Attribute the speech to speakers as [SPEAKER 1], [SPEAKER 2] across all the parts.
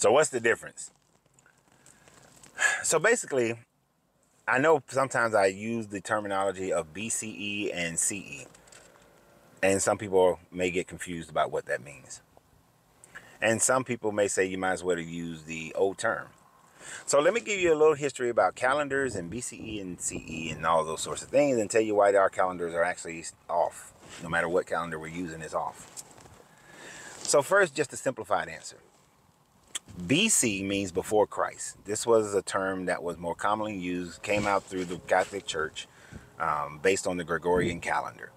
[SPEAKER 1] So what's the difference? So basically, I know sometimes I use the terminology of BCE and CE, and some people may get confused about what that means. And some people may say you might as well use the old term. So let me give you a little history about calendars and BCE and CE and all those sorts of things, and tell you why our calendars are actually off. No matter what calendar we're using, is off. So first, just a simplified answer. BC means before Christ. This was a term that was more commonly used, came out through the Catholic Church, based on the Gregorian calendar.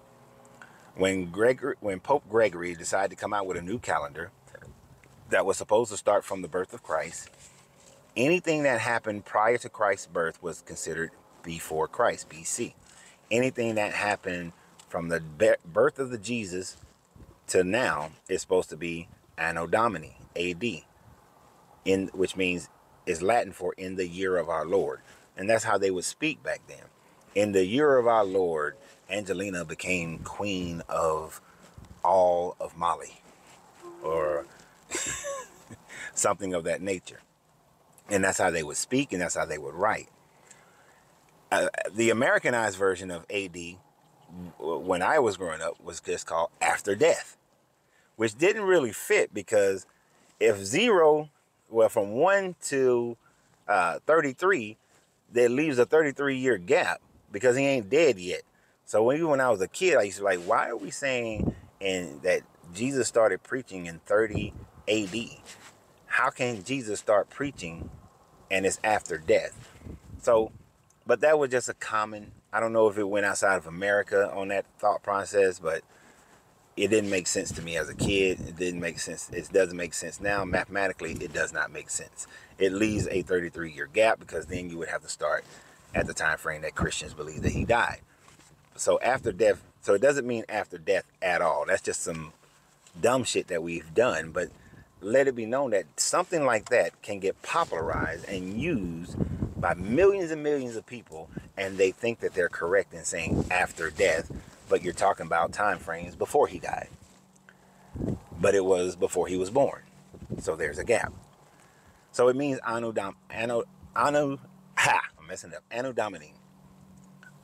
[SPEAKER 1] When Pope Gregory decided to come out with a new calendar that was supposed to start from the birth of Christ, anything that happened prior to Christ's birth was considered before Christ, BC. Anything that happened from the birth of the Jesus to now is supposed to be Anno Domini, AD, which means is Latin for in the year of our Lord. And that's how they would speak back then. In the year of our Lord, Angelina became queen of all of Mali, or something of that nature. And that's how they would speak, and that's how they would write. The Americanized version of AD, when I was growing up, was just called after death, which didn't really fit, because if from 1 to 33, that leaves a 33-year gap, because he ain't dead yet. So even when I was a kid, I used to be like, why are we saying that Jesus started preaching in 30 AD? How can Jesus start preaching and it's after death? So, but that was just a common, I don't know if it went outside of America on that thought process, but it didn't make sense to me as a kid. It didn't make sense. It doesn't make sense now. Mathematically, it does not make sense. It leaves a 33-year gap, because then you would have to start at the time frame that Christians believe that he died. So after death, so it doesn't mean after death at all. That's just some dumb shit that we've done. But let it be known that something like that can get popularized and used by millions and millions of people, and they think that they're correct in saying after death, but you're talking about time frames before he died. But it was before he was born. So there's a gap. So it means Anno Domini,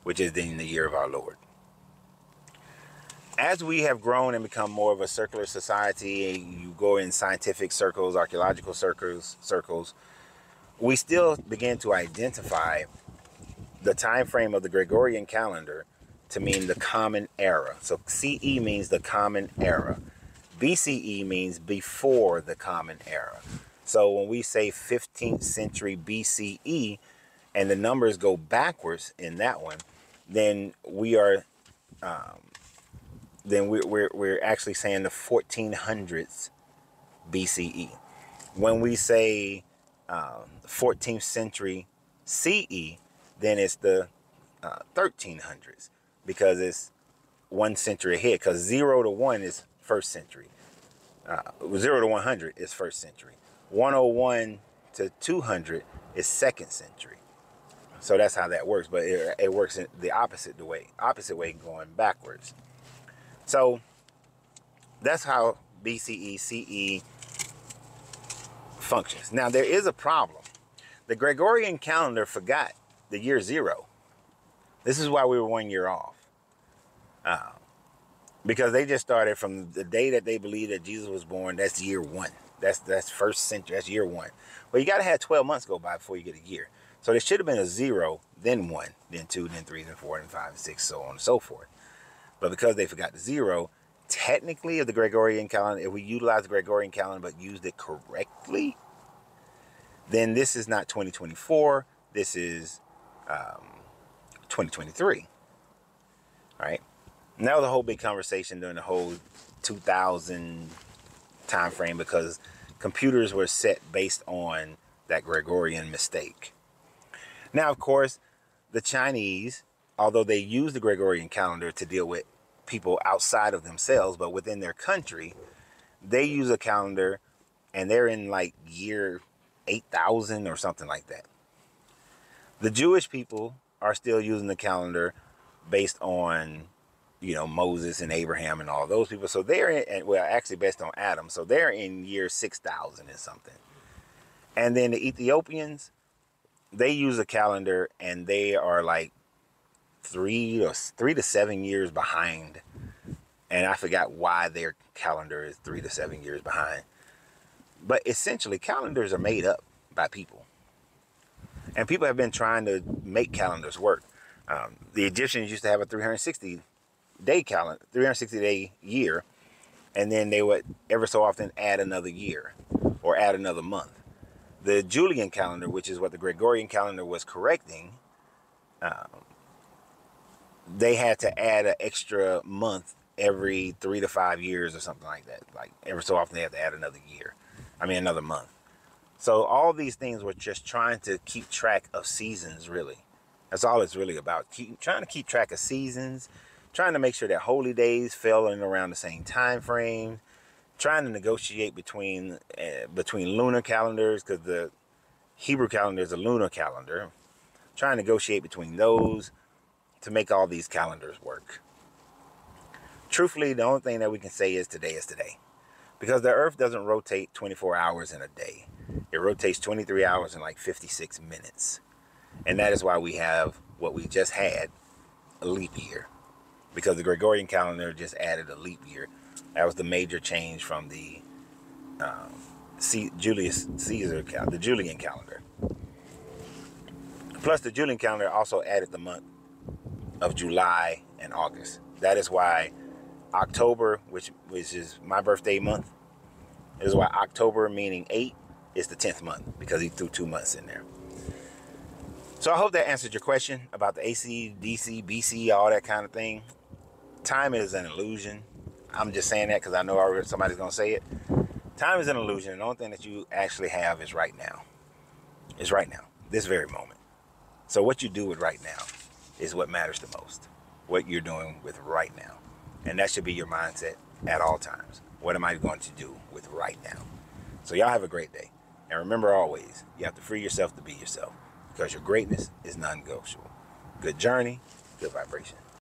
[SPEAKER 1] which is in the year of our Lord. As we have grown and become more of a circular society, you go in scientific circles, archaeological circles, we still begin to identify the time frame of the Gregorian calendar to mean the common era. So CE means the common era. BCE means before the common era. So when we say 15th century BCE and the numbers go backwards in that one, then we are we're actually saying the 1400s BCE. When we say 14th century CE, then it's the 1300s, because it's 1 century ahead, because 0 to 1 is first century. 0 to 100 is first century. 101 to 200 is second century. So that's how that works. But it works in the opposite way, going backwards. So that's how BCE, CE functions. Now, there is a problem. The Gregorian calendar forgot the year 0. This is why we were 1 year off. Because they just started from the day that they believe that Jesus was born. That's year 1. That's first century. That's year 1. Well, you got to have 12 months go by before you get a year. So there should have been a 0, then 1, then 2, then 3, then 4, then 5, and 6, so on and so forth. But because they forgot the 0, technically, of the Gregorian calendar, if we utilize the Gregorian calendar but used it correctly, then this is not 2024. This is 2023. All right. And that was a whole big conversation during the whole 2000 time frame, because computers were set based on that Gregorian mistake. Now, of course, the Chinese, although they use the Gregorian calendar to deal with people outside of themselves, but within their country, they use a calendar, and they're in like year 8,000 or something like that. The Jewish people are still using the calendar based on, Moses and Abraham and all those people. So they're in, well, actually based on Adam. So they're in year 6,000 and something. And then the Ethiopians, they use a calendar, and they are like 3 to 7 years behind. And I forgot why their calendar is 3 to 7 years behind. But essentially, calendars are made up by people. And people have been trying to make calendars work. The Egyptians used to have a 360-day calendar, 360-day year. And then they would ever so often add another year or add another month. The Julian calendar, which is what the Gregorian calendar was correcting, they had to add an extra month every 3 to 5 years or something like that. Like every so often they have to add another year. Another month. So all these things were just trying to keep track of seasons, really. That's all it's really about. Trying to keep track of seasons, trying to make sure that holy days fell in around the same time frame, trying to negotiate between lunar calendars, because the Hebrew calendar is a lunar calendar. Trying to negotiate between those to make all these calendars work. Truthfully, the only thing that we can say is today is today. Because the earth doesn't rotate 24 hours in a day. It rotates 23 hours in like 56 minutes. And that is why we have what we just had, a leap year. Because the Gregorian calendar just added a leap year. That was the major change from the Julius Caesar calendar, the Julian calendar. Plus, the Julian calendar also added the month of July and August. That is why October, which is my birthday month, is why October, meaning 8, is the 10th month, because he threw 2 months in there. So I hope that answered your question about the AC, DC, BC, all that kind of thing. Time is an illusion. I'm just saying that because I know somebody's going to say it. Time is an illusion, and the only thing that you actually have is right now. It's right now, this very moment. So what you do with right now is what matters the most. What you're doing with right now. And that should be your mindset at all times. What am I going to do with right now? So y'all have a great day. And remember always, you have to free yourself to be yourself. Because your greatness is non-negotiable. Good journey, good vibration.